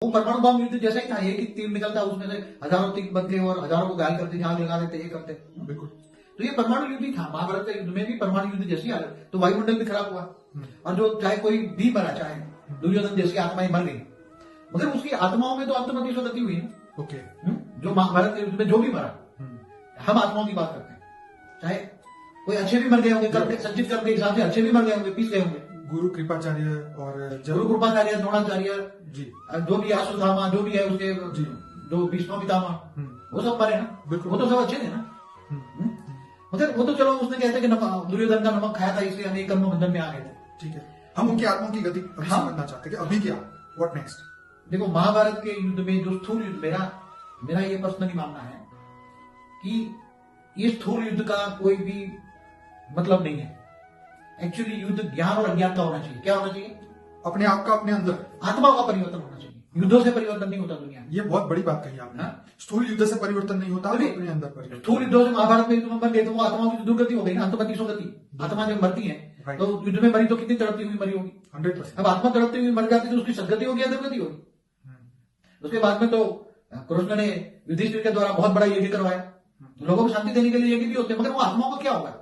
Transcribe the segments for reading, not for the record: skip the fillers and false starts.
वो परमाणु बम युद्ध जैसा ही था, ये कि तीर निकलता उसमें से हजारों तीर बनते और हजारों को घायल करते, आग लगा देते, ये करते। बिल्कुल। तो ये परमाणु युद्ध ही था। महाभारत के युद्ध में भी परमाणु युद्ध जैसी हालत, तो वायुमंडल भी खराब हुआ और जो चाहे कोई भी मरा, चाहे दुर्योधन जैसी आत्माएं मर गई, मगर उसकी आत्माओं में तो अंतमति स्वगति हुई है। ओके। जो महाभारत के युद्ध में जो भी मरा, हम आत्माओं की बात करते हैं। चाहे कोई अच्छे भी मर गए होंगे, कर्म संचित कर्म के हिसाब से अच्छे भी मर गए होंगे, पीस गए होंगे। गुरु कृपाचार्य और गुरु कृपाचार्य, द्रोणाचार्य जी, जो भी अश्वत्थामा, जो भी है उसके जी, जो भीष्म पितामह, वो सब मरे ना, बिल्कुल। वो तो सब अच्छे थे ना। मगर वो तो चलो उसने कहते कि दुर्योधन का नमक खाया था इसलिए हम एक कर्म बंधन में आ गए थे। ठीक है, हम उनकी आत्माओं की गति अभी समझना चाहते हैं कि अभी क्या, व्हाट नेक्स्ट। देखो महाभारत के युद्ध में जो स्थूल युद्ध, मेरा ये पर्सनली मानना है कि ये स्थूल युद्ध का कोई भी मतलब नहीं है। एक्चुअली युद्ध ज्ञान और अज्ञान का होना चाहिए। क्या होना चाहिए? अपने आप का, अपने अंदर आत्मा का परिवर्तन होना चाहिए। युद्धों से परिवर्तन नहीं होता दुनिया में। ये बहुत बड़ी बात कही आपने। स्थूल युद्ध से परिवर्तन नहीं होता, अपने अंदर परिवर्तन। स्थूल युद्धों से महाभारत में युद्ध में मर गए तो वो आत्माओं की दुर्गति हो गई ना, अंतमति स्वगति। आत्मा जब मरती है तो युद्ध में मरी तो कितनी तड़पती हुई मरी होगी? 100%। अब आत्मा तड़पती हुई मर जाती तो उसकी सदगति होगी या दुर्गति होगी? उसके बाद में तो कृष्ण ने युधिष्ठिर के द्वारा बहुत बड़ा यज्ञ करवाया, लोगों को शांति देने के लिए यज्ञ भी होते हैं, मगर वो आत्माओं का क्या होगा?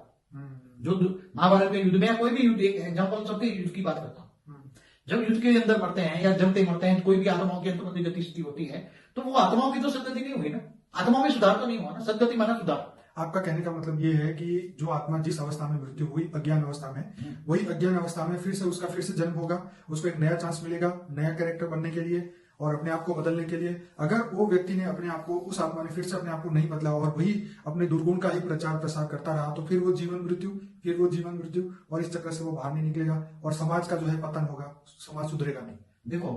जो महाभारत के युद्ध में या कोई भी युद्ध, एक एग्जाम्पल सबके युद्ध की बात करता हूँ, जब युद्ध के अंदर मरते हैं या जमते मरते हैं, कोई भी आत्माओं की अंतर्मति गति स्थिति होती है, तो वो आत्माओं की तो सदगति नहीं हुई ना, आत्माओं में सुधार तो नहीं हुआ ना। सदगति माना सुधार। आपका कहने का मतलब ये है कि जो आत्मा जिस अवस्था में मृत्यु हुई, अज्ञान अवस्था में, वही अज्ञान अवस्था में फिर से उसका फिर से जन्म होगा, उसको एक नया चांस मिलेगा नया कैरेक्टर बनने के लिए और अपने आप को बदलने के लिए। अगर वो व्यक्ति ने अपने आप को, उस आत्मा ने फिर से अपने आप को नहीं बदला और वही अपने दुर्गुण का ही प्रचार प्रसार करता रहा, तो फिर वो जीवन मृत्यु, फिर वो जीवन मृत्यु, और इस चक्कर से वो बाहर नहीं निकलेगा और समाज का जो है पतन होगा, समाज सुधरेगा नहीं। देखो,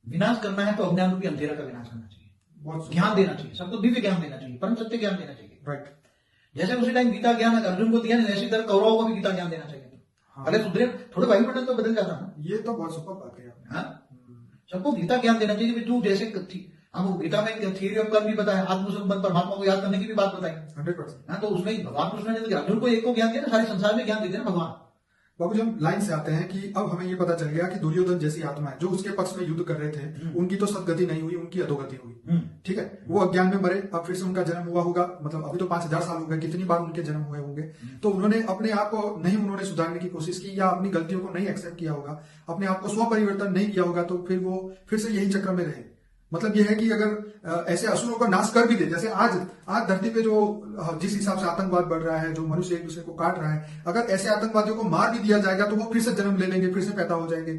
विनाश करना है तो अज्ञान रूपी अंधेरा का विनाश करना चाहिए, बहुत ज्ञान देना चाहिए, सबको दिव्य ज्ञान देना चाहिए, परम सत्य ज्ञान देना चाहिए। राइट। जैसे उसी टाइम गीता ज्ञान अर्जुन को दिया ना, ऐसी तरह कौरवों को भी गीता ज्ञान देना चाहिए। पहले सुधरे, थोड़े वायुमंडल तो बदल जाता ना। ये तो बहुत सुपर बात है आपने। सबको गीता ज्ञान देना चाहिए। तू जैसे हम गीता में थ्योरी ऑफ कर्म भी बताया, आत्मसंबंध परमात्मा को याद करने की भी बात बताई। 100%। हाँ, तो उसमें भगवान कृष्ण ने अर्जुन को एक को ज्ञान दिया ना, सारे संसार में ज्ञान देते ना भगवान। बाबू, हम लाइन से आते हैं कि अब हमें ये पता चल गया कि दुर्योधन जैसी आत्मा है जो उसके पक्ष में युद्ध कर रहे थे, उनकी तो सदगति नहीं हुई, उनकी अधोगति हुई। ठीक है, वो अज्ञान में मरे, अब फिर से उनका जन्म हुआ होगा, मतलब अभी तो 5000 साल हो गए, कितनी बार उनके जन्म हुए होंगे। तो उन्होंने अपने आप को नहीं, उन्होंने सुधारने की कोशिश की या अपनी गलतियों को नहीं एक्सेप्ट किया होगा, अपने आप को स्व परिवर्तन नहीं किया होगा, तो फिर वो फिर से यही चक्र में रहे। मतलब यह है कि अगर ऐसे असुरों का नाश कर भी दे, जैसे आज धरती पे जो जिस हिसाब से आतंकवाद बढ़ रहा है, जो मनुष्य एक दूसरे को काट रहा है, अगर ऐसे आतंकवादियों को मार भी दिया जाएगा तो वो फिर से जन्म ले लेंगे, फिर से पैदा हो जाएंगे।